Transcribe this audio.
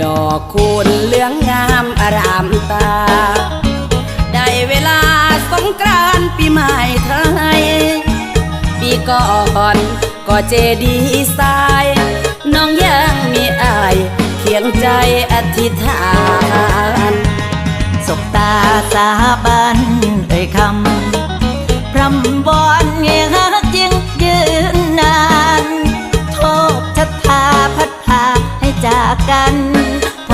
ดอกคูณเหลืองงามอารามตาได้เวลาสงกรานต์ปีใหม่ไทยปีก่อนก็เจดีย์ทรายน้องยังมีอายเคียงใจอธิษฐานสบตาสาบานเอ่ยคำพร่ำบอ